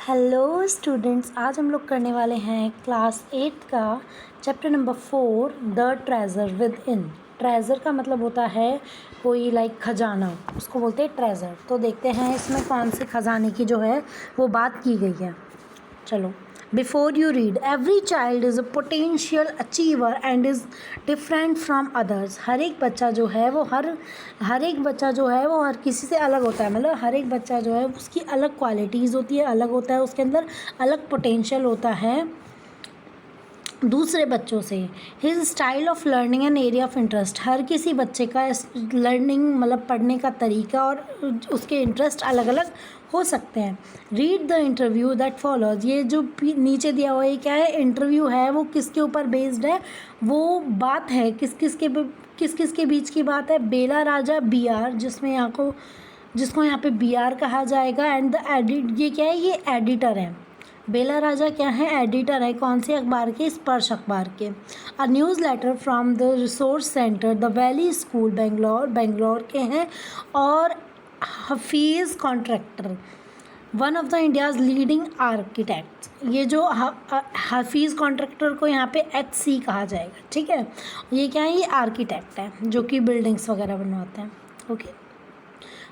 Hello students, आज हम लोग करने वाले हैं क्लास 8 का chapter number 4 the treasure with in. Treasure का मतलब होता है कोई लाइक खजाना, उसको बोलते हैं ट्रेज़र। तो देखते हैं इसमें कौन से खजाने की जो है वो बात की गई है। चलो, before you read, every child is a potential achiever and is different from others. हर एक बच्चा जो है वो हर एक बच्चा जो है वो हर किसी से अलग होता है। मतलब हर एक बच्चा जो है उसकी अलग क्वालिटीज़ होती है, अलग होता है, उसके अंदर अलग पोटेंशियल होता है दूसरे बच्चों से। His style of learning and area of interest, हर किसी बच्चे का लर्निंग मतलब पढ़ने का तरीका और उसके इंटरेस्ट अलग अलग हो सकते हैं। Read the interview that follows, ये जो नीचे दिया हुआ है क्या है, इंटरव्यू है, वो किसके ऊपर बेस्ड है, वो बात है किस किस के बीच की बात है। बेला राजा बी आर, जिसको यहाँ पे बी आर कहा जाएगा, एंड द एडिट, ये क्या है, ये एडिटर है। बेला राजा क्या है, एडिटर है। कौन से अखबार के, स्पर्श अखबार के। A newsletter from the resource centre the valley school Bangalore के हैं। और Hafeez Contractor, one of the India's leading architects. ये जो हफीज़ कॉन्ट्रैक्टर को यहाँ पे HC कहा जाएगा, ठीक है। ये क्या है, ये आर्किटेक्ट है जो कि बिल्डिंग्स वगैरह बनवाते हैं। Okay.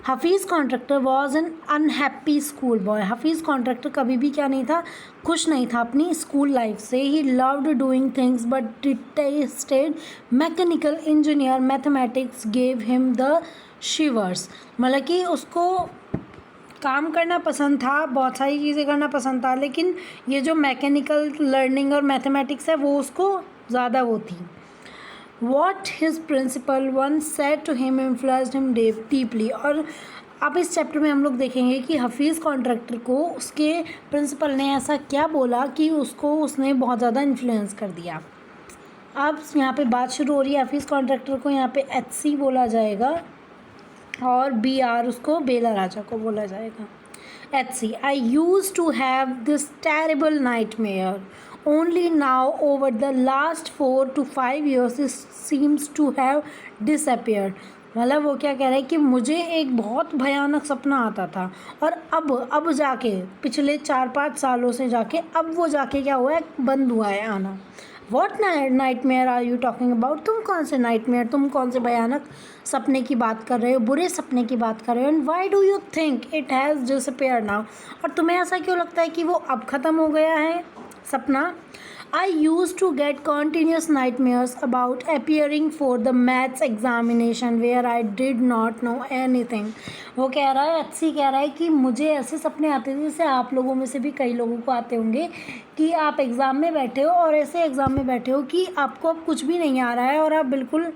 Hafeez contractor was an unhappy school boy. Hafeez contractor कभी भी क्या नहीं था, खुश नहीं था अपनी स्कूल लाइफ से। He loved doing things but detested mechanical engineer mathematics gave him the शिवर्स। मतलब कि उसको काम करना पसंद था, बहुत सारी चीज़ें करना पसंद था, लेकिन ये जो मैकेनिकल लर्निंग और मैथमेटिक्स है वो उसको ज़्यादा वो थी। What his principal once said to him influenced him deeply। और अब इस चैप्टर में हम लोग देखेंगे कि हफीज़ कॉन्ट्रैक्टर को उसके प्रिंसिपल ने ऐसा क्या बोला कि उसने बहुत ज़्यादा इन्फ्लुएंस कर दिया। अब यहाँ पे बात शुरू हो रही है। हफीज़ कॉन्ट्रैक्टर को यहाँ पे HC बोला जाएगा और BR उसको बेला राजा को बोला जाएगा। HC, I used to have this terrible nightmare. Only now over the last 4 to 5 years it seems to have disappeared। मतलब वो क्या कह रहा है कि मुझे एक बहुत भयानक सपना आता था और अब जाके पिछले 4-5 सालों से जाके अब वो जाके क्या हुआ है, बंद हुआ है आना। What nightmare are you talking about, तुम कौन से नाइटमेयर, तुम कौन से भयानक सपने की बात कर रहे हो, बुरे सपने की बात कर रहे हो। And why do you think it has disappeared now, और तुम्हें ऐसा क्यों लगता है कि वो अब ख़त्म हो गया है सपना। I used to get continuous nightmares about appearing for the maths examination where I did not know anything। वो कह रहा है, HC कह रहा है कि मुझे ऐसे सपने आते थे, जैसे आप लोगों में से भी कई लोगों को आते होंगे कि आप एग्ज़ाम में बैठे हो और ऐसे एग्ज़ाम में बैठे हो कि आपको अब कुछ भी नहीं आ रहा है और आप बिल्कुल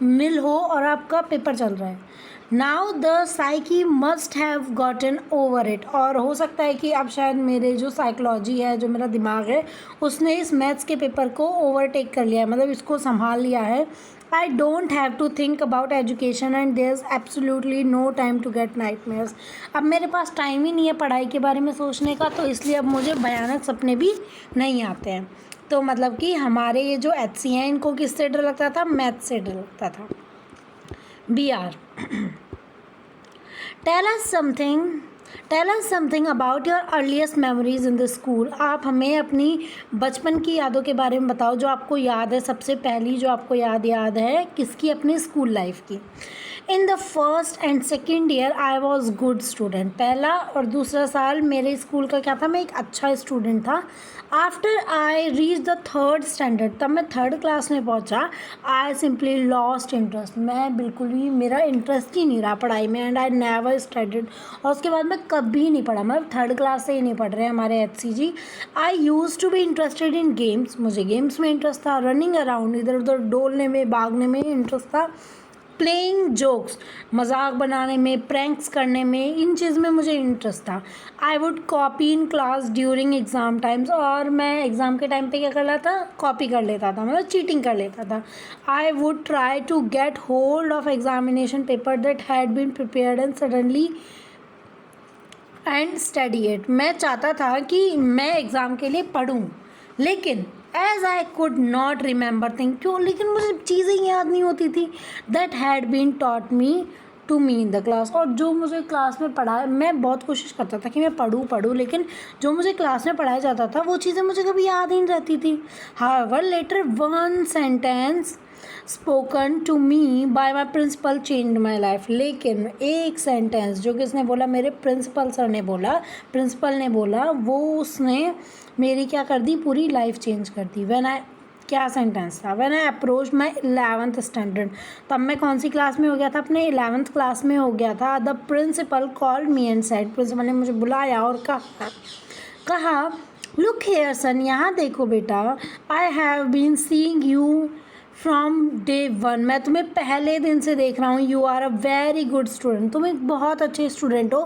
निल हो और आपका पेपर चल रहा है। Now the psyche must have gotten over it. और हो सकता है कि अब शायद मेरे जो साइकोलॉजी है, जो मेरा दिमाग है, उसने इस मैथ्स के पेपर को ओवरटेक कर लिया है, मतलब इसको संभाल लिया है। I don't have to think about education and there is absolutely no time to get nightmares. अब मेरे पास टाइम ही नहीं है पढ़ाई के बारे में सोचने का, तो इसलिए अब मुझे भयानक सपने भी नहीं आते हैं। तो मतलब कि हमारे ये जो HC हैं, इनको किससे डर लगता था, मैथ से डर लगता था। BR, tell us something about your earliest memories in the school। आप हमें अपनी बचपन की यादों के बारे में बताओ, जो आपको याद है, सबसे पहली जो आपको याद है किसकी, अपनी स्कूल लाइफ की। In the first and second year I was good student. पहला और दूसरा साल मेरे स्कूल का क्या था, मैं एक अच्छा स्टूडेंट था। After I reach the third standard, तब मैं थर्ड क्लास में पहुंचा, आई सिंपली लॉस्ट इंटरेस्ट। मैं बिल्कुल भी, मेरा इंटरेस्ट ही नहीं रहा पढ़ाई में। एंड आई नेवर स्टडीड, और उसके बाद मैं कभी नहीं पढ़ा, मतलब थर्ड क्लास से ही नहीं पढ़ रहे हमारे HC ji. I use to be interested in games, मुझे गेम्स में इंटरेस्ट था। रनिंग अराउंड, इधर उधर डोलने में, भागने में इंटरेस्ट था। प्लेइंग जोक्स, मजाक बनाने में, प्रैंक्स करने में, इन चीज़ में मुझे इंटरेस्ट था। I would copy in class during exam times, और मैं एग्ज़ाम के टाइम पे क्या कर लेता था, कॉपी कर लेता था, मतलब चीटिंग कर लेता था। I would try to get hold of examination paper that had been prepared and suddenly and study it. मैं चाहता था कि मैं एग्ज़ाम के लिए पढ़ूँ, लेकिन as I could not remember thing, क्यों, लेकिन मुझे चीज़ें याद नहीं होती थी। That had been taught me to me in the class. और जो मुझे क्लास में पढ़ा, मैं बहुत कोशिश करता था कि मैं पढ़ूँ, लेकिन जो मुझे क्लास में पढ़ाया जाता था वो चीज़ें मुझे कभी याद ही नहीं रहती थी। However later one sentence spoken to me by my principal change my life. लेकिन एक सेंटेंस जो किसने बोला, मेरे प्रिंसिपल सर ने बोला, प्रिंसिपल ने बोला, वो उसने मेरी क्या कर दी, पूरी लाइफ चेंज कर दी। क्या सेंटेंस था, when I approach my 11th standard. तब मैं कौन सी क्लास में हो गया था, अपने 11th क्लास में हो गया था। The principal called me and said, principal ने मुझे बुलाया और कहा लुक हेयर सन, यहाँ देखो बेटा, I have been seeing you from day one, मैं तुम्हें पहले दिन से देख रहा हूँ। You are a very good student, तुम एक बहुत अच्छे स्टूडेंट हो,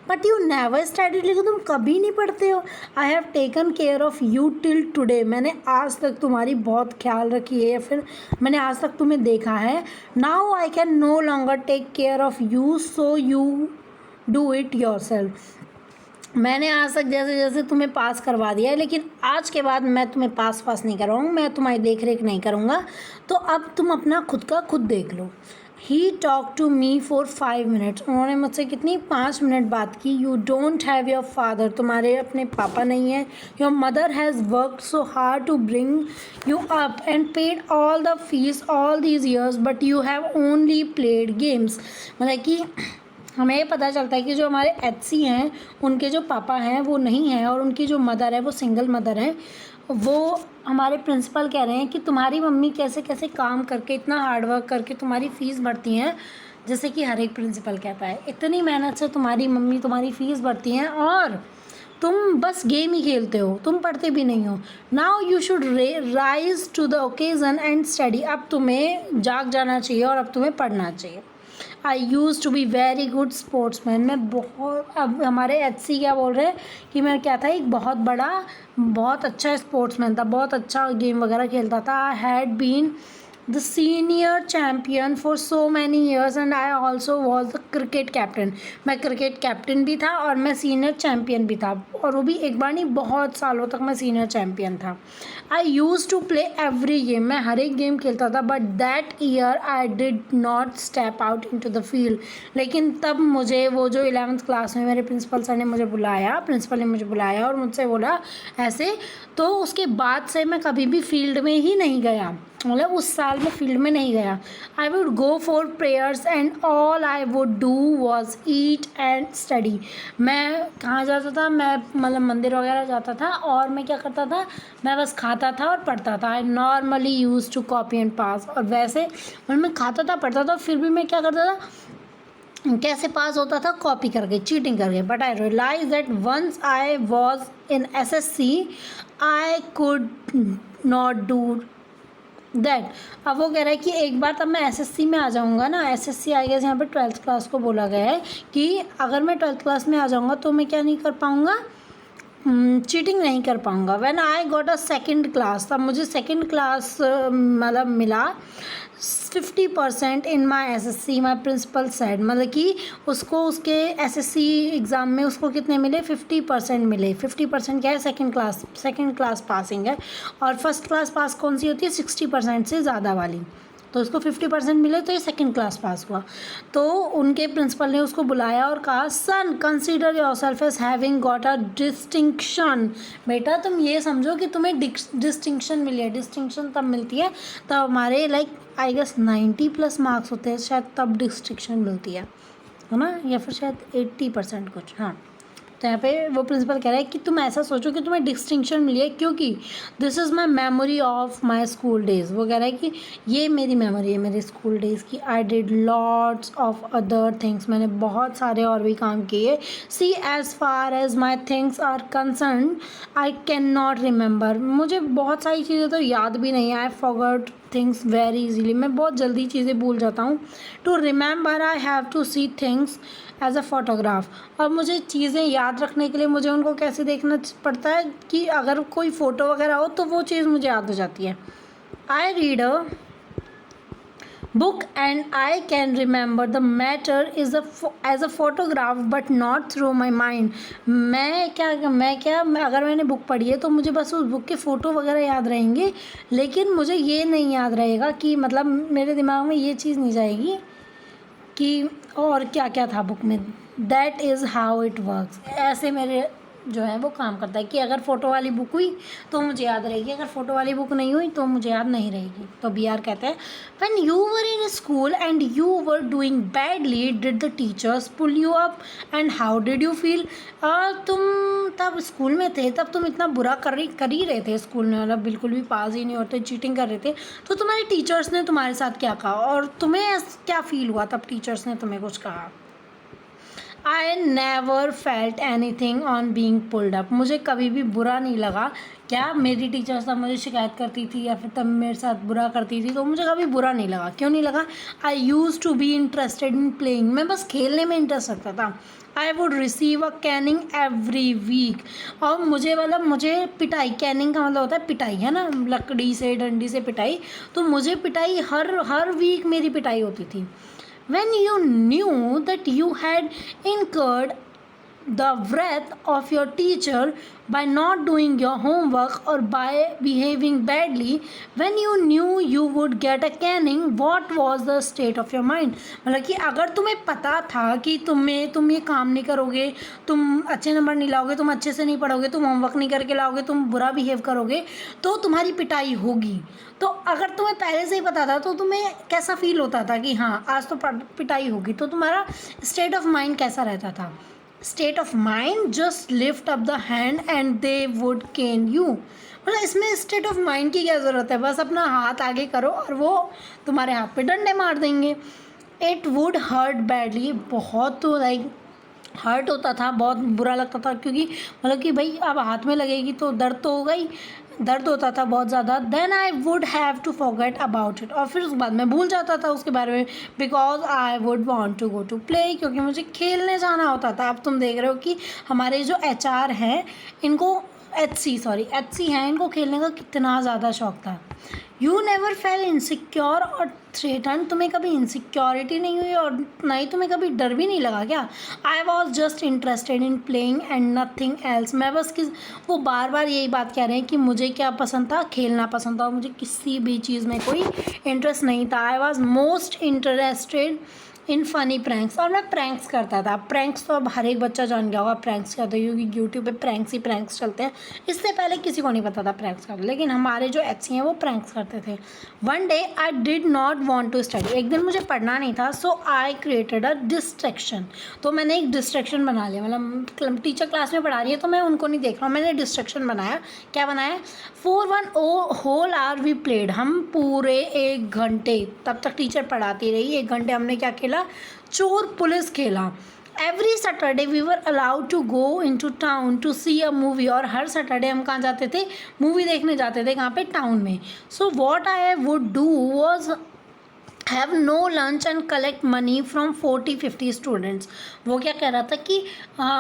बट यू नेवर स्टडीड, लेकिन तुम कभी नहीं पढ़ते हो। I have taken care of you till today, मैंने आज तक तुम्हारी बहुत ख्याल रखी है, या फिर मैंने आज तक तुम्हें देखा है। Now I can no longer take care of you, so you do it yourself. मैंने आज तक जैसे जैसे तुम्हें पास करवा दिया है, लेकिन आज के बाद मैं तुम्हें पास नहीं करवाऊँ, मैं तुम्हारी देख रेख नहीं करूँगा, तो अब तुम अपना खुद का खुद देख लो। He talk to me for 5 minutes, उन्होंने मुझसे कितनी 5 मिनट बात की। You don't have your father, तुम्हारे अपने पापा नहीं हैं। Your mother has worked so hard to bring you up and paid all the fees all these years, but you have only played games. मतलब कि हमें ये पता चलता है कि जो हमारे एचसी हैं, उनके जो पापा हैं वो नहीं हैं, और उनकी जो मदर है वो सिंगल मदर है। वो हमारे प्रिंसिपल कह रहे हैं कि तुम्हारी मम्मी कैसे कैसे काम करके, इतना हार्ड वर्क करके तुम्हारी फ़ीस भरती हैं। जैसे कि हर एक प्रिंसिपल कहता है, इतनी मेहनत से तुम्हारी मम्मी तुम्हारी फ़ीस भरती हैं और तुम बस गेम ही खेलते हो, तुम पढ़ते भी नहीं हो। Now you should rise to the occasion and study, अब तुम्हें जाग जाना चाहिए और अब तुम्हें पढ़ना चाहिए। I use to be very good sportsman, मैं बहुत, अब हमारे एचसी क्या बोल रहे हैं कि मैं क्या था, एक बहुत अच्छा स्पोर्ट्समैन था, बहुत अच्छा गेम वगैरह खेलता था। I had been the senior champion for so many years and I also was the cricket captain, मैं क्रिकेट कैप्टन भी था और मैं सीनियर चैम्पियन भी था, और वो भी एक बार नहीं, बहुत सालों तक मैं सीनियर चैम्पियन था। I use to play every game, मैं हर एक गेम खेलता था, but that year I did not step out in to the field. लेकिन तब मुझे वो जो 11th क्लास में मेरे प्रिंसिपल सर ने मुझे बुलाया, प्रिंसिपल ने मुझे बुलाया और मुझसे बोला ऐसे, तो उसके बाद से मैं कभी भी फील्ड में ही नहीं गया, मतलब उस साल में फील्ड में नहीं गया। I would go for prayers and all I would do was eat and study, मैं कहाँ जाता था, मैं मतलब मंदिर वगैरह जाता था और मैं क्या करता था, मैं बस खाता था और पढ़ता था। I normally use to copy and pass, और वैसे मतलब मैं खाता था पढ़ता था, फिर भी मैं क्या करता था, कैसे पास होता था, कॉपी करके, चीटिंग करके। But I realise that once I was in SSC I could not do that. अब वो कह रहा है कि एक बार तब मैं एसएससी में आ जाऊँगा ना, एसएससी आई गेस यहाँ पे 12th क्लास को बोला गया है कि अगर मैं 12th क्लास में आ जाऊँगा तो मैं क्या नहीं कर पाऊँगा, चीटिंग नहीं कर पाऊँगा। When I got a second class, तब मुझे सेकंड क्लास मतलब मिला 50% इन माई एसएससी, माई प्रिंसिपल सेड, मतलब कि उसको उसके एसएससी एग्ज़ाम में उसको कितने मिले, 50% मिले। 50% क्या है, सेकंड क्लास पासिंग है, और फर्स्ट क्लास पास कौन सी होती है, 60% से ज़्यादा वाली, तो उसको 50% मिले, तो ये सेकंड क्लास पास हुआ। तो उनके प्रिंसिपल ने उसको बुलाया और कहा son consider yourself as having got a distinction, बेटा तुम ये समझो कि तुम्हें डिस्टिंक्शन मिली है। डिस्टिंक्शन तब मिलती है तब हमारे लाइक आई गेस 90+ मार्क्स होते हैं शायद, तब डिस्टिंक्शन मिलती है ना, या फिर शायद 80% कुछ, हाँ। तो यहाँ पे वो प्रिंसिपल कह रहा है कि तुम ऐसा सोचो कि तुम्हें डिस्टिंक्शन मिली है, क्योंकि this is my memory of my school days. वो कह रहा है कि ये मेरी मेमोरी है मेरे स्कूल डेज़ की। I did lots of other things, मैंने बहुत सारे और भी काम किए। See as far as my things are concern I can not remember, मुझे बहुत सारी चीज़ें तो याद भी नहीं है। I forgot things very easily, मैं बहुत जल्दी चीज़ें भूल जाता हूँ। To remember I have to see things as a photograph, और मुझे चीज़ें याद रखने के लिए मुझे उनको कैसे देखना पड़ता है कि अगर कोई फ़ोटो वगैरह हो तो वो चीज़ मुझे याद हो जाती है। I read a book and I can remember the matter is as a photograph but not through my mind, मैं क्या अगर मैंने बुक पढ़ी है तो मुझे बस उस बुक के फ़ोटो वगैरह याद रहेंगे, लेकिन मुझे ये नहीं याद रहेगा कि मतलब मेरे दिमाग में ये चीज़ नहीं जाएगी कि और क्या क्या था बुक में। That is how it works, ऐसे मेरे जो है वो काम करता है कि अगर फ़ोटो वाली बुक हुई तो मुझे याद रहेगी, अगर फ़ोटो वाली बुक नहीं हुई तो मुझे याद नहीं रहेगी। तो बी आर कहते हैं when you were in school and you were doing badly did the teachers pull you up and how did you feel. तुम तब स्कूल में थे, तब तुम इतना बुरा कर ही रहे थे स्कूल में, मतलब बिल्कुल भी पास ही नहीं होते, चीटिंग कर रहे थे, तो तुम्हारे टीचर्स ने तुम्हारे साथ क्या कहा और तुम्हें क्या फील हुआ तब टीचर्स ने तुम्हें कुछ कहा। I never felt any thing on being pulled up, मुझे कभी भी बुरा नहीं लगा। क्या मेरी टीचर्स तब मुझे शिकायत करती थी या फिर तब मेरे साथ बुरा करती थी तो मुझे कभी बुरा नहीं लगा। क्यों नहीं लगा? I use to be interested in playing, मैं बस खेलने में इंटरेस्ट रखता था। I would receive a caning every week, और मुझे पिटाई, कैनिंग का मतलब होता है पिटाई, है ना, लकड़ी से डंडी से पिटाई, तो मुझे पिटाई हर वीक मेरी पिटाई होती थी। When you knew that you had incurred the wrath of your teacher by not doing your homework or by behaving badly, when you knew you would get a caning, what was the state of your mind? मतलब कि अगर तुम्हें पता था कि तुम ये काम नहीं करोगे, तुम अच्छे नंबर नहीं लाओगे, तुम अच्छे से नहीं पढ़ोगे, तुम होमवर्क नहीं करके लाओगे, तुम बुरा बिहेव करोगे तो तुम्हारी पिटाई होगी। तो अगर तुम्हें पहले से ही पता था तो तुम्हें कैसा फील होता था कि हाँ आज तो पिटाई होगी, तो तुम्हारा स्टेट ऑफ माइंड कैसा रहता था? State of mind, just lift up the hand and they would can you. मतलब इसमें स्टेट ऑफ माइंड की क्या ज़रूरत है, बस अपना हाथ आगे करो और वो तुम्हारे हाथ पे डंडे मार देंगे। इट वुड हर्ट बैडली, बहुत तो लाइक हर्ट होता था, बहुत बुरा लगता था, क्योंकि मतलब कि भाई अब हाथ में लगेगी तो दर्द तो होगा ही, दर्द होता था बहुत ज़्यादा। Then I would have to forget about it, और फिर उसके बाद मैं भूल जाता था उसके बारे में, because I would want to go to play, क्योंकि मुझे खेलने जाना होता था। अब तुम देख रहे हो कि हमारे जो HR हैं इनको एच सी हैं, इनको खेलने का कितना ज़्यादा शौक था। यू नेवर फेल इनसिक्योर और थ्रेटन, तुम्हें कभी इनसिक्योरिटी नहीं हुई और ना ही तुम्हें कभी डर भी नहीं लगा क्या? I was just interested in playing and nothing else, मैं बस वो बार बार यही बात कह रहे हैं कि मुझे क्या पसंद था, खेलना पसंद था, और मुझे किसी भी चीज़ में कोई इंटरेस्ट नहीं था। I was most interested in funny pranks, और मैं प्रैंक्स करता था। प्रैंक्स तो अब हर एक बच्चा जान गया होगा प्रैंक्स क्या होता है, क्योंकि यूट्यूब पे प्रैंक्स चलते हैं। इससे पहले किसी को नहीं पता था प्रैंक्स का, लेकिन हमारे जो एच हैं वो प्रैंक्स करते थे। One day I did not want to study, एक दिन मुझे पढ़ना नहीं था, सो आई क्रिएटेड अ डिस्ट्रैक्शन, तो मैंने एक डिस्ट्रैक्शन बना लिया। मतलब टीचर क्लास में पढ़ा रही है तो मैं उनको नहीं देख रहा हूँ, मैंने डिस्ट्रैक्शन बनाया। क्या बनाया? For one whole hour we played, हम पूरे 1 घंटे, तब तक टीचर पढ़ाती रही, 1 घंटे हमने क्या खेला? चोर पुलिस खेला। Every Saturday we were allowed to go in to town to see a movie, और हर सैटरडे हम कहाँ जाते थे? मूवी देखने जाते थे। कहाँ पे? टाउन में। So what I would do was have no lunch and collect money from 40-50 students. वो क्या कह रहा था कि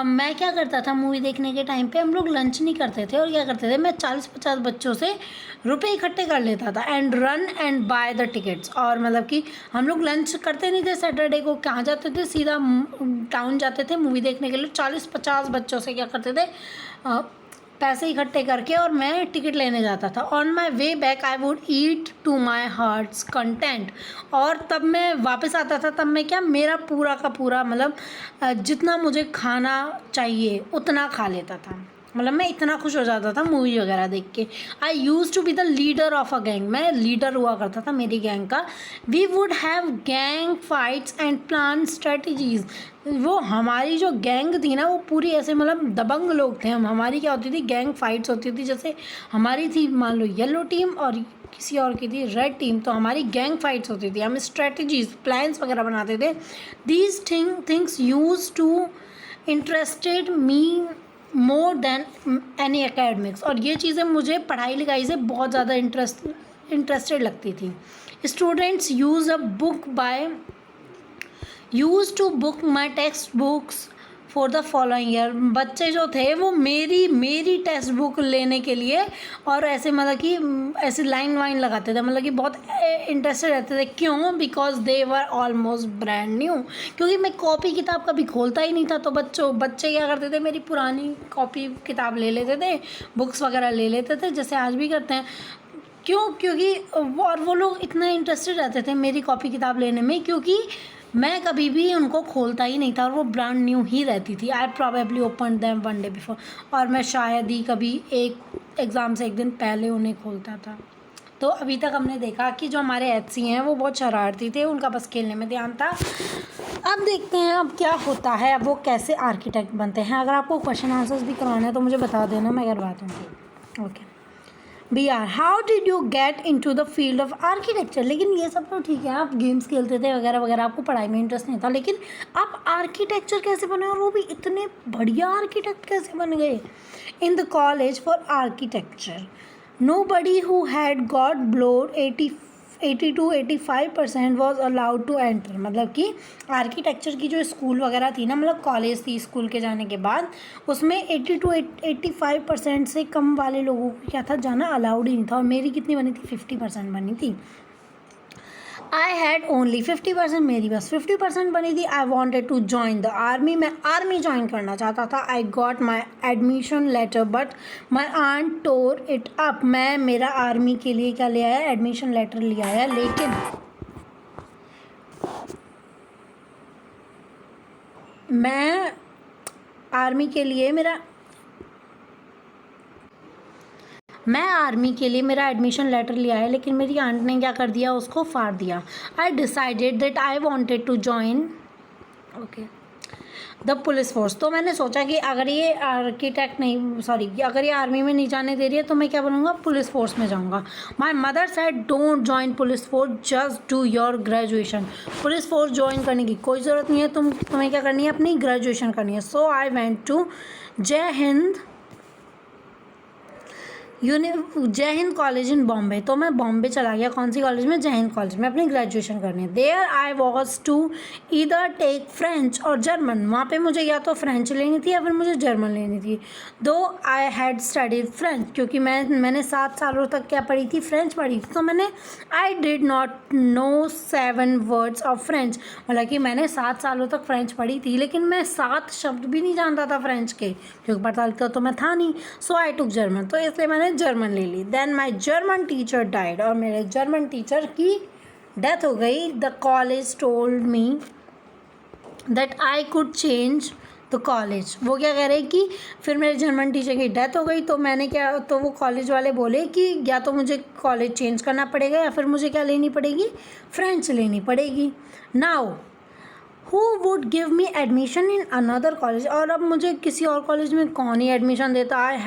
मैं क्या करता था मूवी देखने के टाइम पे, हम लोग लंच नहीं करते थे, और क्या करते थे, मैं 40-50 बच्चों से रुपए इकट्ठे कर लेता था and run and by the tickets. और मतलब कि हम लोग लंच करते नहीं थे सैटरडे को, कहाँ जाते थे? सीधा टाउन जाते थे मूवी देखने के लिए। 40-50 बच्चों से क्या करते थे? पैसे इकट्ठे करके, और मैं टिकट लेने जाता था। On my way back I would eat to my heart's content, और तब मैं वापस आता था, तब मैं क्या, मेरा पूरा का पूरा मतलब जितना मुझे खाना चाहिए उतना खा लेता था। मतलब मैं इतना खुश हो जाता था मूवी वगैरह देख के। I use to be the leader of a gang, मैं लीडर हुआ करता था मेरी गैंग का। We would have gang fights and plan strategies, वो हमारी जो गैंग थी ना वो पूरी ऐसे मतलब दबंग लोग थे हम। हमारी क्या होती थी? गैंग फाइट्स होती थी। जैसे हमारी थी मान लो येलो टीम और किसी और की थी रेड टीम, तो हमारी गैंग फाइट्स होती थी, हम स्ट्रेटजीज प्लान्स वगैरह बनाते थे। These things use to interested me more than any academics, और ये चीज़ें मुझे पढ़ाई लिखाई से बहुत ज़्यादा इंटरेस्टेड लगती थी। Students use a book by use to book my text books for the following year, बच्चे जो थे वो मेरी टेक्स्ट बुक लेने के लिए और ऐसे मतलब कि ऐसे लाइन वाइन लगाते थे, मतलब कि बहुत इंटरेस्टेड रहते थे। क्यों? Because they were almost brand new, क्योंकि मैं कॉपी किताब कभी खोलता ही नहीं था। तो बच्चे क्या करते थे? मेरी पुरानी कॉपी किताब ले लेते थे, बुक्स वगैरह ले लेते थे, जैसे आज भी करते हैं। क्यों? क्योंकि और वो लोग इतना इंटरेस्टेड रहते थे मेरी कॉपी किताब लेने में, क्योंकि मैं कभी भी उनको खोलता ही नहीं था और वो ब्रांड न्यू ही रहती थी। I probably open them one day before, और मैं शायद ही कभी एक एग्ज़ाम से एक दिन पहले उन्हें खोलता था। तो अभी तक हमने देखा कि जो हमारे एचसी हैं वो बहुत शरारती थे, उनका बस खेलने में ध्यान था। अब देखते हैं अब क्या होता है, अब वो कैसे आर्किटेक्ट बनते हैं। अगर आपको क्वेश्चन आंसर्स भी करवाना है तो मुझे बता देना, मैं करवा दूँगी। Okay B R, how did you get in to the field of architecture. लेकिन ये सब तो ठीक है, आप गेम्स खेलते थे वगैरह वगैरह, आपको पढ़ाई में इंटरेस्ट नहीं था, लेकिन आप आर्किटेक्चर कैसे बने, और वो भी इतने बढ़िया आर्किटेक्ट कैसे बन गए। In the college for architecture nobody who had got below 80 to 85% was allowed to enter। मतलब कि आर्किटेक्चर की जो स्कूल वगैरह थी ना, मतलब कॉलेज थी स्कूल के जाने के बाद, उसमें 80 to 85% से कम वाले लोगों को क्या था, जाना अलाउड ही नहीं था। और मेरी कितनी बनी थी, 50% बनी थी। आई हैड ओनली 50%, मेरी बस 50% बनी थी। I wanted to join the army, मैं आर्मी ज्वाइन करना चाहता था। I got my admission letter but my aunt tore it up. मैं मेरा आर्मी के लिए क्या ले आया, एडमिशन लेटर ले आया, लेकिन मैं आर्मी के लिए मेरा एडमिशन लेटर ले आया, लेकिन मेरी आंट ने क्या कर दिया, उसको फाड़ दिया। I decided that I wanted to join the police force. तो मैंने सोचा कि अगर ये अगर ये आर्मी में नहीं जाने दे रही है तो मैं क्या बनूँगा, पुलिस फोर्स में जाऊँगा। My mother said don't join police force, just do your graduation. Police force join करने की कोई ज़रूरत नहीं है, तुम्हें क्या करनी है, अपनी ग्रेजुएशन करनी है। सो आई वेंट टू जय हिंद कॉलेज इन बॉम्बे। तो मैं बॉम्बे चला गया, कौन सी कॉलेज में, जय हिंद कॉलेज में, अपनी ग्रेजुएशन करनी है। There I was to either take French और जर्मन। वहाँ पे मुझे या तो फ्रेंच लेनी थी या फिर मुझे जर्मन लेनी थी। दो आई हैड स्टडीड फ्रेंच, क्योंकि मैंने 7 सालों तक क्या पढ़ी थी, फ्रेंच पढ़ी थी। तो मैंने आई did not no 7 words of French, मतलब कि मैंने 7 सालों तक फ्रेंच पढ़ी थी, लेकिन मैं 7 शब्द भी नहीं जानता था फ्रेंच के, क्योंकि पढ़ता लिखता तो मैं था नहीं। सो आई टुक जर्मन, तो इसलिए मैंने जर्मन ले ली। देन माई जर्मन टीचर डाइड, और मेरे जर्मन टीचर की डेथ हो गई। The college told me that I could change the college. वो क्या कह रहे कि फिर मेरे जर्मन टीचर की डेथ हो गई, तो वो कॉलेज वाले बोले कि या तो मुझे कॉलेज चेंज करना पड़ेगा या फिर मुझे क्या लेनी पड़ेगी, फ्रेंच लेनी पड़ेगी। Now who would give me admission in another college, और अब मुझे किसी और कॉलेज में कौन ही एडमिशन देता। I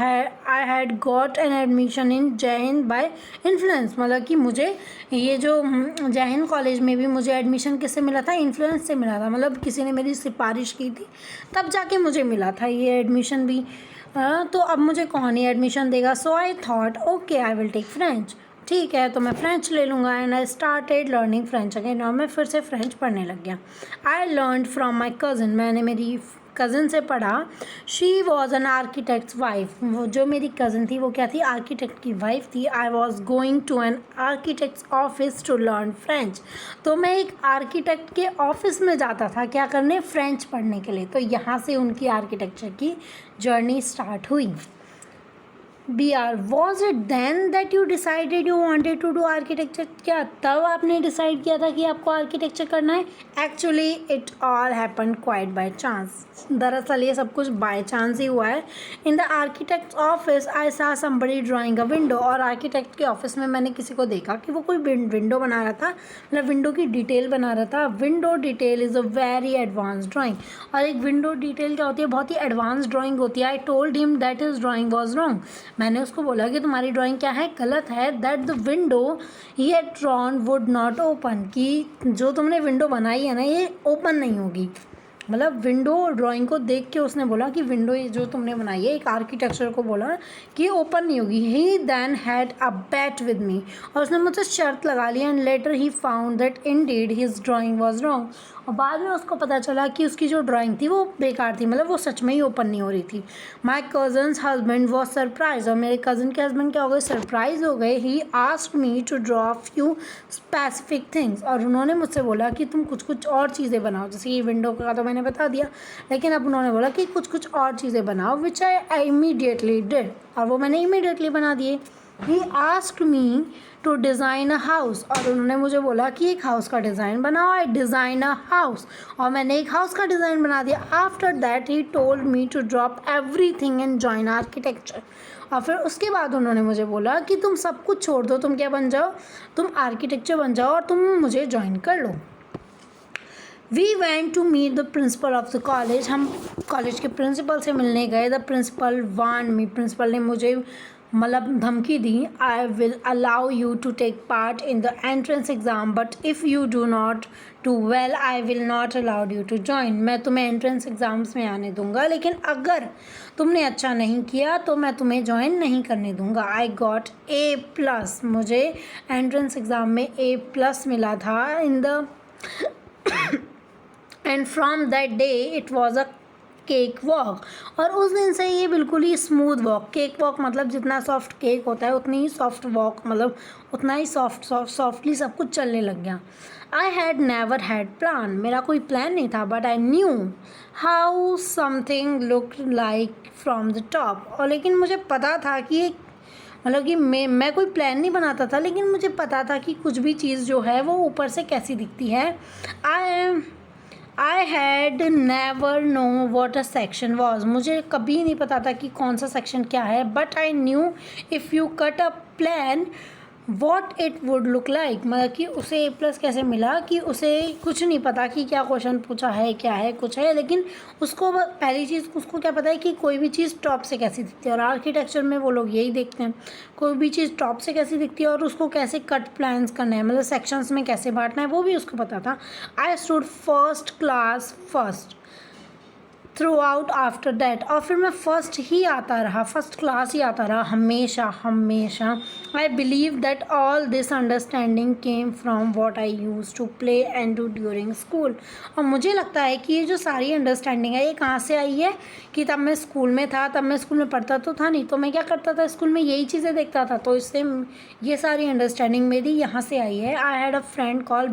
had got an admission in जय हिंद बाय इन्फ्लुएंस। मतलब कि मुझे ये जो जय हिंद कॉलेज में भी मुझे एडमिशन किससे मिला था, इन्फ्लुएंस से मिला था। मतलब किसी ने मेरी सिफारिश की थी तब जाके मुझे मिला था ये एडमिशन भी। तो अब मुझे कौन ही एडमिशन देगा। So I thought okay I will take French. ठीक है, तो मैं फ़्रेंच ले लूँगा। And I started learning French again, और मैं फिर से फ्रेंच पढ़ने लग गया। I learn from my cousin, मैंने मेरी कज़न से पढ़ा। She was an architect's wife, वो जो मेरी कज़न थी वो क्या थी, आर्किटेक्ट की वाइफ थी। I was going to an architect's office to learn French. तो मैं एक आर्किटेक्ट के ऑफिस में जाता था क्या करने, फ्रेंच पढ़ने के लिए। तो यहाँ से उनकी आर्किटेक्चर की जर्नी स्टार्ट हुई। B R, was it then that you decided you wanted to do architecture. क्या तब आपने डिसाइड किया था कि आपको आर्किटेक्चर करना है। Actually it all happen quite by chance. दरअसल ये सब कुछ बाय चांस ही हुआ है। इन द आर्किटेक्ट ऑफिस आई सा समबडी ड्राइंग अ विंडो, और आर्किटेक्ट के ऑफिस में मैंने किसी को देखा कि वो कोई विंडो बना रहा था, मतलब विंडो की डिटेल बना रहा था। Window detail is a very advance drawing, और एक विंडो डिटेल क्या होती है, बहुत ही एडवांस ड्राइंग होती है। I told him that his drawing was wrong, मैंने उसको बोला कि तुम्हारी ड्राइंग क्या है, गलत है। That the window he had drawn would not open, कि जो तुमने विंडो बनाई है ना ये ओपन नहीं होगी। मतलब विंडो ड्राइंग को देख के उसने बोला कि विंडो ये जो तुमने बनाई है, एक आर्किटेक्चर को बोला कि ओपन नहीं होगी। He then had a bet with me, और उसने मुझसे शर्त लगा ली। And later he found that indeed his drawing was wrong, और बाद में उसको पता चला कि उसकी जो ड्राइंग थी वो बेकार थी, मतलब वो सच में ही ओपन नहीं हो रही थी। माई कज़न्स हस्बैंड वॉज सरप्राइज, और मेरे कज़न के हस्बैंड क्या हो गए, सरप्राइज हो गए। He asked me to draw few specific things, और उन्होंने मुझसे बोला कि तुम कुछ कुछ और चीज़ें बनाओ। जैसे ये विंडो का तो मैंने बता दिया, लेकिन अब उन्होंने बोला कि कुछ कुछ और चीज़ें बनाओ, विच आई इमीडिएटली डिड, और वो मैंने इमीडिएटली बना दिए। He asked me to design a house, और उन्होंने मुझे बोला कि एक हाउस का डिज़ाइन बनाओ। आई डिज़ाइन अ हाउस, और मैंने एक हाउस का डिज़ाइन बना दिया। After that he told me to drop everything and join architecture, और फिर उसके बाद उन्होंने मुझे बोला कि तुम सब कुछ छोड़ दो, तुम क्या बन जाओ, तुम आर्किटेक्चर बन जाओ और तुम मुझे ज्वाइन कर लो। We went to meet the principal of the college, हम कॉलेज के प्रिंसिपल से मिलने गए। The principal warn me, principal ने मुझे मतलब धमकी दी। I will allow you to take part in the entrance exam, but if you do not do well I will not allowed you to join. मैं तुम्हें एंट्रेंस एग्ज़ाम्स में आने दूंगा, लेकिन अगर तुमने अच्छा नहीं किया तो मैं तुम्हें ज्वाइन नहीं करने दूंगा। आई गॉट A+, मुझे एंट्रेंस एग्ज़ाम में A+ मिला था in the end from that day it was a cake walk, और उस दिन से ये बिल्कुल ही स्मूथ वॉक, केक वॉक मतलब जितना सॉफ्ट केक होता है उतनी ही सॉफ्ट वॉक, मतलब उतना ही सॉफ्टली सब कुछ चलने लग गया। I had never had plan, मेरा कोई प्लान नहीं था, but I knew how something look like from the top, और लेकिन मुझे पता था कि एक मतलब कि मैं कोई प्लान नहीं बनाता था, लेकिन मुझे पता था कि कुछ भी चीज़ जो है वो ऊपर से कैसी दिखती है। I had never know what a section was, मुझे कभी नहीं पता था कि कौन सा सेक्शन क्या है, but I knew if you cut a plan what it would look like, मतलब कि उसे A+ कैसे मिला कि उसे कुछ नहीं पता कि क्या क्वेश्चन पूछा है, क्या है, कुछ है, लेकिन उसको पहली चीज़ उसको क्या पता है कि कोई भी चीज़ टॉप से कैसी दिखती है, और आर्किटेक्चर में वो लोग यही देखते हैं, कोई भी चीज़ टॉप से कैसी दिखती है और उसको कैसे कट प्लान्स करना है, मतलब सेक्शंस में कैसे बांटना है, वो भी उसको पता था। I stood first class first through out after that, और फिर मैं फर्स्ट ही आता रहा, फर्स्ट क्लास ही आता रहा हमेशा हमेशा। I believe that all this understanding came from what I use to play and do during school, और मुझे लगता है कि ये जो सारी अंडरस्टैंडिंग है ये कहाँ से आई है कि तब मैं स्कूल में था, तब मैं स्कूल में पढ़ता तो था नहीं, तो मैं क्या करता था स्कूल में यही चीज़ें देखता था, तो इससे ये सारी अंडरस्टैंडिंग मेरी यहाँ से आई है। I had a friend call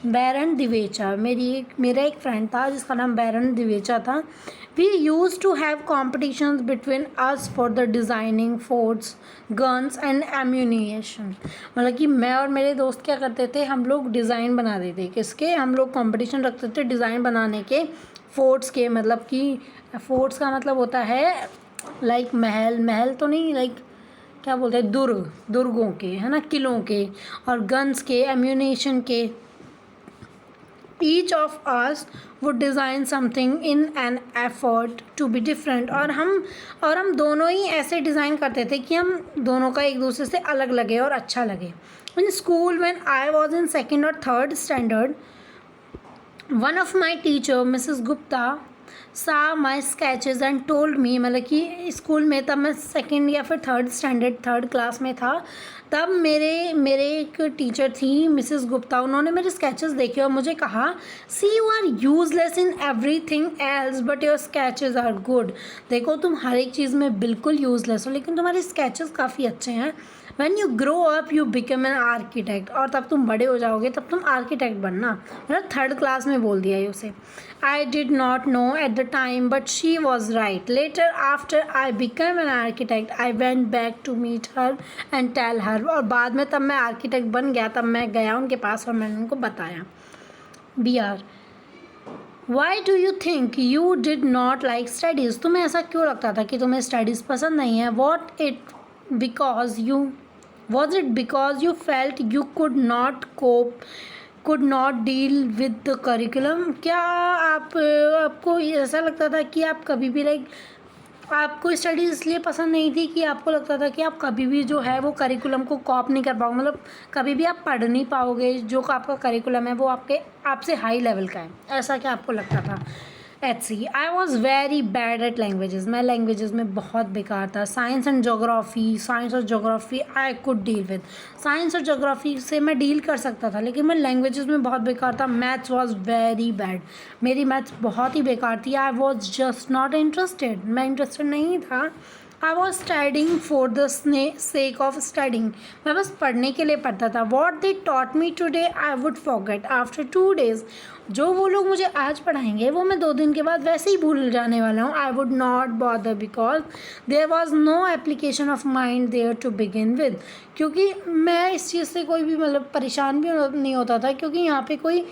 Baron Divecha, मेरा एक फ्रेंड था जिसका नाम बैरन दिवेचा था। We use to have competitions between us for the designing forts guns and ammunition, मतलब कि मैं और मेरे दोस्त क्या करते थे, हम लोग डिज़ाइन बनाते थे, किसके, हम लोग कंपटीशन रखते थे डिज़ाइन बनाने के, फोर्ट्स के, मतलब कि फोर्ट्स का मतलब होता है लाइक महल तो नहीं, लाइक क्या बोलते हैं, दुर्गों के, है ना, किलों के, और गन्स के, एम्यूनेशन के। Each of us would design something in an effort to be different, और हम दोनों ही ऐसे डिज़ाइन करते थे कि हम दोनों का एक दूसरे से अलग लगे और अच्छा लगे। In school when I was in 2nd और 3rd standard, one of my teacher Mrs Gupta सा माई स्केचेज एंड टोल्ड मी, मतलब कि स्कूल में तब मैं 2nd या फिर 3rd स्टैंडर्ड 3rd क्लास में था, तब मेरे एक टीचर थी मिसेस गुप्ता, उन्होंने मेरे स्केचेस देखे और मुझे कहा, see you are useless in everything else but your sketches are good, देखो तुम हर एक चीज़ में बिल्कुल यूजलेस हो लेकिन तुम्हारे स्केचेस काफ़ी अच्छे हैं। When you grow up you become an architect, और तब तुम बड़े हो जाओगे तब तुम आर्किटेक्ट बनना, मतलब 3rd क्लास में बोल दिया है उसे। I did not know at the time but she was right. Later after I become an architect I went back to meet her and tell her, और बाद में तब मैं आर्किटेक्ट बन गया, तब मैं गया उनके पास और मैंने उनको बताया। BR, why do you think you did not like studies, तुम्हें ऐसा क्यों लगता था कि तुम्हें स्टडीज़ पसंद नहीं है। Was it because you felt you could not deal with the curriculum, क्या आपको ऐसा लगता था कि आप कभी भी आपको स्टडीज़ इसलिए पसंद नहीं थी कि आपको लगता था कि आप कभी भी जो है वो करिकुलम को कॉप नहीं कर पाओगे, मतलब कभी भी आप पढ़ नहीं पाओगे, जो आपका करिकुलम है वो आपसे हाई लेवल का है, ऐसा क्या आपको लगता था। HC, I was very bad at languages, मैं लैंग्वेजेस में बहुत बेकार था। साइंस और geography I could deal with, science और जोग्राफ़ी से मैं डील कर सकता था लेकिन मैं लैंग्वेजेस में बहुत बेकार था। मैथ्स वॉज वेरी बैड, मेरी मैथ्स बहुत ही बेकार थी। I was just not interested, मैं इंटरेस्टेड नहीं था। I was studying for the sake of studying, मैं बस पढ़ने के लिए पढ़ता था. What they taught me today I would forget after 2 days, जो वो लोग मुझे आज पढ़ाएंगे वो मैं 2 दिन के बाद वैसे ही भूल जाने वाला हूँ. I would not bother because there was no application of mind there to begin with, क्योंकि मैं इस चीज़ से कोई भी मतलब परेशान भी नहीं होता था, क्योंकि यहाँ पे कोई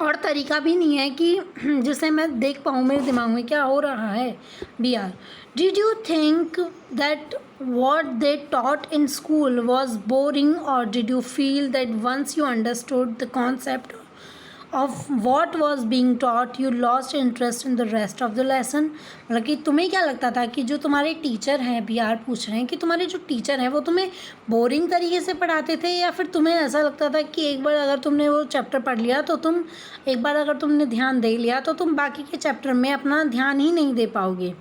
और तरीका भी नहीं है कि जिससे मैं देख पाऊँ मेरे दिमाग में क्या हो रहा है. B R, did you think that what they taught in school was boring, or did you feel that once you understood the concept of what was being taught you lost interest in the rest of the lesson? मतलब कि तुम्हें क्या लगता था कि जो तुम्हारे teacher हैं, बी आर पूछ रहे हैं कि तुम्हारे जो टीचर हैं वो तुम्हें बोरिंग तरीके से पढ़ाते थे, या फिर तुम्हें ऐसा लगता था कि एक बार अगर तुमने वो चैप्टर पढ़ लिया तो एक बार अगर तुमने ध्यान दे लिया तो तुम बाकी के चैप्टर में अपना ध्यान ही नहीं दे पाओगे.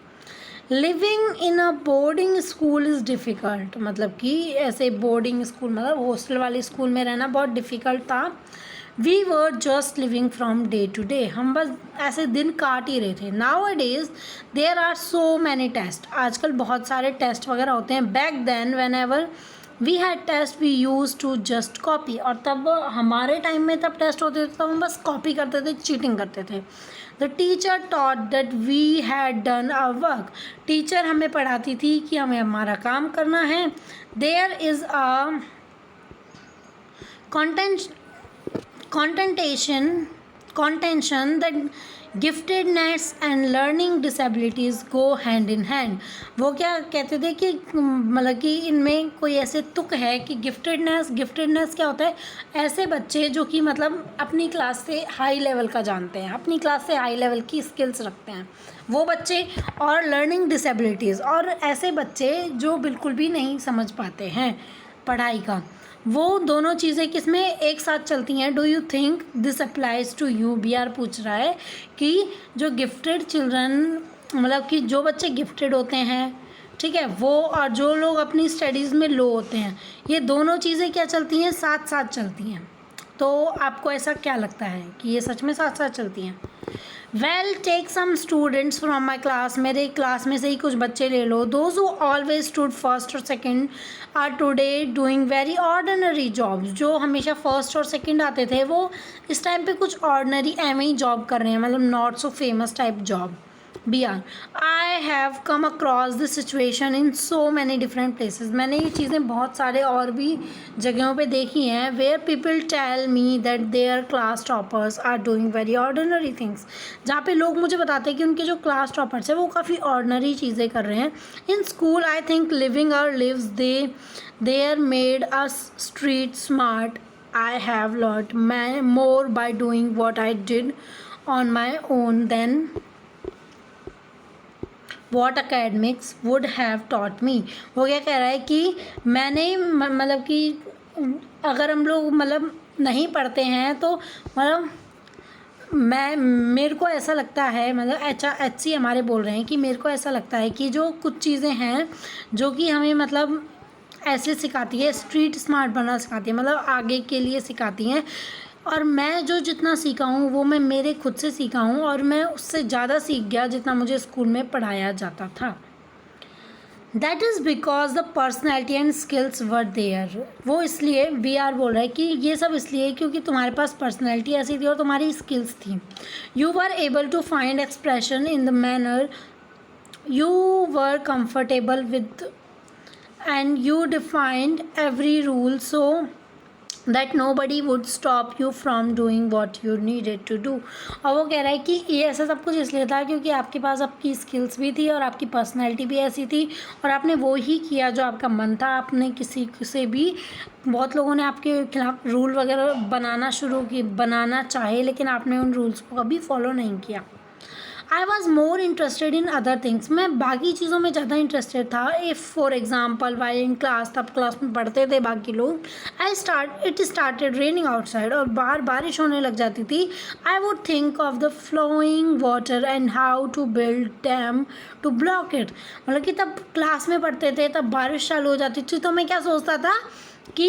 Living in a boarding school is difficult, मतलब कि ऐसे बोर्डिंग स्कूल मतलब हॉस्टल वाले स्कूल में रहना बहुत डिफ़िकल्ट था. We were just living from day to day, हम बस ऐसे दिन काट ही रहे थे. Nowadays there are so many test, आजकल बहुत सारे टेस्ट वगैरह होते हैं. Back then whenever we had test we use to just copy, और तब हमारे टाइम में तब टेस्ट होते थे तब हम बस कॉपी करते थे, चीटिंग करते थे. The teacher taught that we had done our work, teacher हमें पढ़ाती थी कि हमें हमारा काम करना है. There is a contention that giftedness and learning disabilities go hand in hand. वो क्या कहते थे कि मतलब कि इनमें कोई ऐसे तुक है कि गिफ्टेडनेस क्या होता है, ऐसे बच्चे जो कि मतलब अपनी क्लास से हाई लेवल का जानते हैं, अपनी क्लास से हाई लेवल की स्किल्स रखते हैं वो बच्चे, और लर्निंग डिसेबिलिटीज़, और ऐसे बच्चे जो बिल्कुल भी नहीं समझ पाते हैं पढ़ाई का. वो दोनों चीज़ें किस में एक साथ चलती हैं. Do you think this applies to you? B R पूछ रहा है कि जो गिफ्टेड चिल्ड्रन मतलब कि जो बच्चे गिफ्टेड होते हैं, ठीक है, वो और जो लोग अपनी स्टडीज़ में लो होते हैं, ये दोनों चीज़ें क्या चलती हैं, साथ साथ चलती हैं. तो आपको ऐसा क्या लगता है कि ये सच में साथ साथ चलती हैं? Well take some students from my class, मेरे क्लास में से ही कुछ बच्चे ले लो. Those who always stood first और second are today doing very ordinary jobs, जो हमेशा फर्स्ट और सेकंड आते थे वो इस टाइम पे कुछ ऑर्डिनरी एवं ही जॉब कर रहे हैं, मतलब not so famous type job. B R, I have come across this situation in so many different places, मैंने ये चीज़ें बहुत सारे और भी जगहों पे देखी हैं. Where people tell me that their class toppers are doing very ordinary things, जहाँ पे लोग मुझे बताते हैं कि उनके जो क्लास टॉपर्स हैं वो काफ़ी ऑर्डिनरी चीज़ें कर रहे हैं. In school I think living our lives they are made us street smart. I have learned more by doing what I did on my own than what academics would have taught me. वो क्या कह रहा है कि मैंने मतलब कि अगर हम लोग मतलब नहीं पढ़ते हैं तो मतलब मेरे को ऐसा लगता है, मतलब HC हमारे बोल रहे हैं कि मेरे को ऐसा लगता है कि जो कुछ चीज़ें हैं जो कि हमें मतलब ऐसे सिखाती है, स्ट्रीट स्मार्ट बनना सिखाती है, मतलब आगे के लिए सिखाती हैं, और मैं जो जितना सीखा हूँ वो मैं मेरे खुद से सीखा हूँ, और मैं उससे ज़्यादा सीख गया जितना मुझे स्कूल में पढ़ाया जाता था. That is because the personality and skills were there, वो इसलिए वी आर बोल रहा है कि ये सब इसलिए क्योंकि तुम्हारे पास पर्सनैलिटी ऐसी थी और तुम्हारी स्किल्स थी. You were able to find expression in the manner you were comfortable with and you defined every rule so that nobody would stop you from doing what you needed to do. और वो कह रहा है कि ये ऐसा सब कुछ इसलिए था क्योंकि आपके पास आपकी स्किल्स भी थी और आपकी पर्सनैलिटी भी ऐसी थी, और आपने वो ही किया जो आपका मन था. आपने किसी से भी, बहुत लोगों ने आपके खिलाफ रूल वगैरह बनाना चाहे, लेकिन आपने उन रूल्स को कभी फॉलो नहीं किया. I was more interested in other things, मैं बाकी चीज़ों में ज़्यादा इंटरेस्टेड था. If for example while in class, तब क्लास में पढ़ते थे बाकी लोग, इट स्टार्टेड रेनिंग आउटसाइड, और बाहर बारिश होने लग जाती थी. I would think of the flowing water and how to build dam to block it. मतलब कि तब क्लास में पढ़ते थे, तब बारिश चालू हो जाती थी, तो मैं क्या सोचता था कि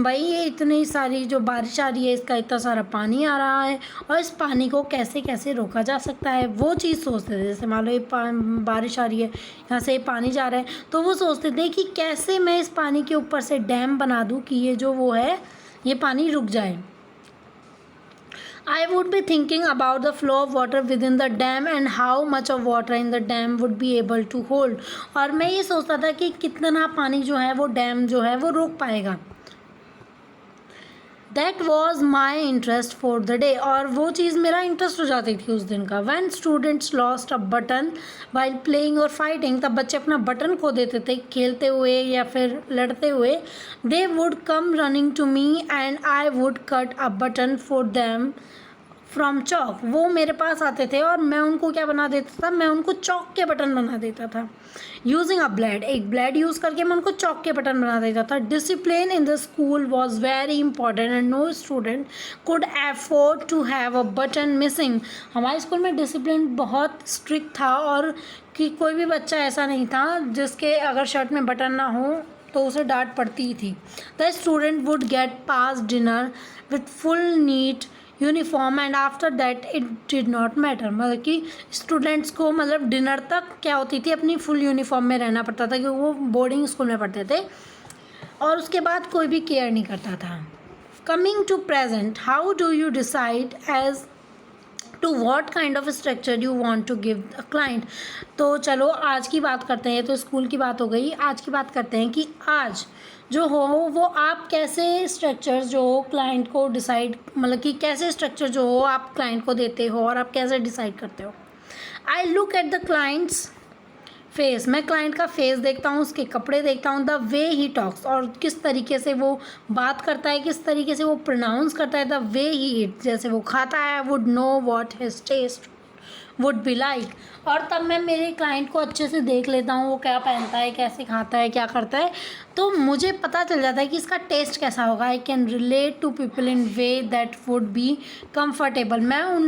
भाई ये इतनी सारी जो बारिश आ रही है, इसका इतना सारा पानी आ रहा है और इस पानी को कैसे कैसे रोका जा सकता है, वो चीज़ सोचते थे। जैसे मान लो ये बारिश आ रही है, यहाँ से पानी जा रहा है, तो वो सोचते थे कि कैसे मैं इस पानी के ऊपर से डैम बना दूँ कि ये जो वो है ये पानी रुक जाए। I would be thinking about the flow of water within the dam and how much of water in the dam would be able to hold। और मैं ये सोचता था कि कितना पानी जो है वो डैम जो है वो रोक पाएगा। That was my interest for the day। और वो चीज़ मेरा इंटरेस्ट हो जाती थी उस दिन का। When students lost a button while playing or fighting, तब बच्चे अपना बटन खो देते थे खेलते हुए या फिर लड़ते हुए। They would come running to me and I would cut a button for them from chalk. वो मेरे पास आते थे और मैं उनको क्या बना देता था, मैं उनको चॉक के बटन बना देता था। यूजिंग अ ब्लेड, एक ब्लेड यूज़ करके मैं उनको चॉक के बटन बना देता था। Discipline in the school was very important and no student could afford to have a button missing. हमारे स्कूल में डिसिप्लिन बहुत स्ट्रिक्ट था और कि कोई भी बच्चा ऐसा नहीं था जिसके अगर शर्ट में बटन ना हो तो उसे डांट पड़ती ही थी। The student would get pass dinner with full neat uniform and after that it did not matter. मतलब कि स्टूडेंट्स को मतलब डिनर तक क्या होती थी, अपनी फुल यूनिफॉर्म में रहना पड़ता था क्योंकि वो बोर्डिंग स्कूल में पढ़ते थे और उसके बाद कोई भी केयर नहीं करता था। Coming to present, how do you decide as to what kind of structure you want to give a client. तो चलो आज की बात करते हैं, तो स्कूल की बात हो गई, आज की बात करते हैं कि आज जो हो वो आप कैसे स्ट्रक्चर जो हो क्लाइंट को डिसाइड, मतलब कि कैसे स्ट्रक्चर जो हो आप क्लाइंट को देते हो और आप कैसे डिसाइड करते हो। I look at the clients face, मैं क्लाइंट का फेस देखता हूँ, उसके कपड़े देखता हूँ, द वे ही टॉक्स, और किस तरीके से वो बात करता है, किस तरीके से वो प्रोनाउंस करता है, द वे ही ईट, जैसे वो खाता है, would know what his taste would be like. और तब मैं मेरे क्लाइंट को अच्छे से देख लेता हूँ, वो क्या पहनता है, कैसे खाता है, क्या करता है, तो मुझे पता चल जाता है कि इसका टेस्ट कैसा होगा। I can relate to people in way that would be comfortable. मैं उन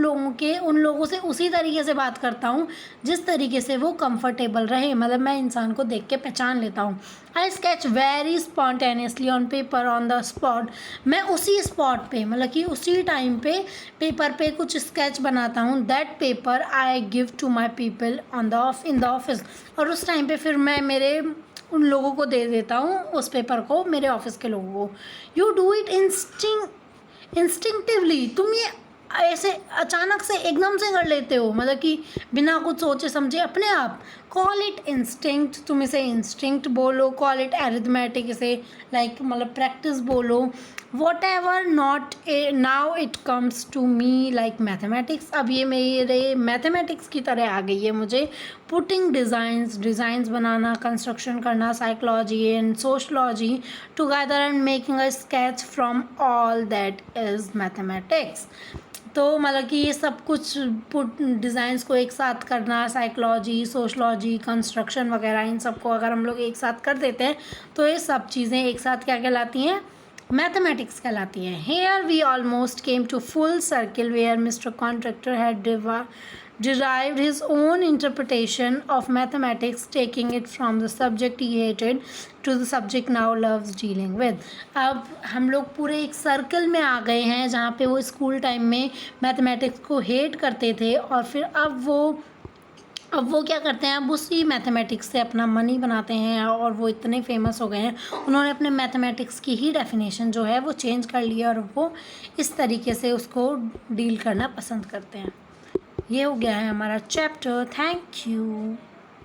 लोगों से उसी तरीके से बात करता हूँ जिस तरीके से वो कंफर्टेबल रहे, मतलब मैं इंसान को देख के पहचान लेता हूँ। I sketch very spontaneously on paper on the spot. मैं उसी स्पॉट पे, मतलब कि उसी टाइम पे पेपर पे कुछ स्केच बनाता हूँ। That paper I give to my people in the office, और उस टाइम पे फिर मैं मेरे उन लोगों को दे देता हूँ उस पेपर को, मेरे ऑफिस के लोगों को। यू डू इट इंस्टिंक्टिवली, तुम ये ऐसे अचानक से एकदम से कर लेते हो, मतलब कि बिना कुछ सोचे समझे अपने आप। कॉल इट इंस्टिंक्ट, तुम इसे इंस्टिंक्ट बोलो, कॉल इट एरिथमेटिक, इसे लाइक मतलब प्रैक्टिस बोलो। Whatever not now it comes to me like mathematics, अब ये मेरे मैथमेटिक्स की तरह आ गई है मुझे। पुटिंग डिज़ाइंस बनाना, कंस्ट्रक्शन करना, psychology and sociology together and making a sketch from all that is mathematics. तो मतलब कि ये सब कुछ डिज़ाइंस को एक साथ करना, साइकोलॉजी, सोशलॉजी, कंस्ट्रक्शन वगैरह, इन सब को अगर हम लोग एक साथ कर देते हैं तो ये सब चीज़ें एक साथ क्या कहलाती हैं, मैथमेटिक्स कहलाती हैं। Here we almost came to full circle where Mister Contractor had derived his own interpretation of mathematics, taking it from the subject he hated to the subject now loves dealing with। अब हम लोग पूरे एक circle में आ गए हैं जहाँ पे वो स्कूल टाइम में मैथमेटिक्स को हेट करते थे और फिर अब वो क्या करते हैं, अब उसी मैथमेटिक्स से अपना मनी बनाते हैं और वो इतने फेमस हो गए हैं, उन्होंने अपने मैथमेटिक्स की ही डेफिनेशन जो है वो चेंज कर लिया और वो इस तरीके से उसको डील करना पसंद करते हैं। ये हो गया है हमारा चैप्टर। Thank you.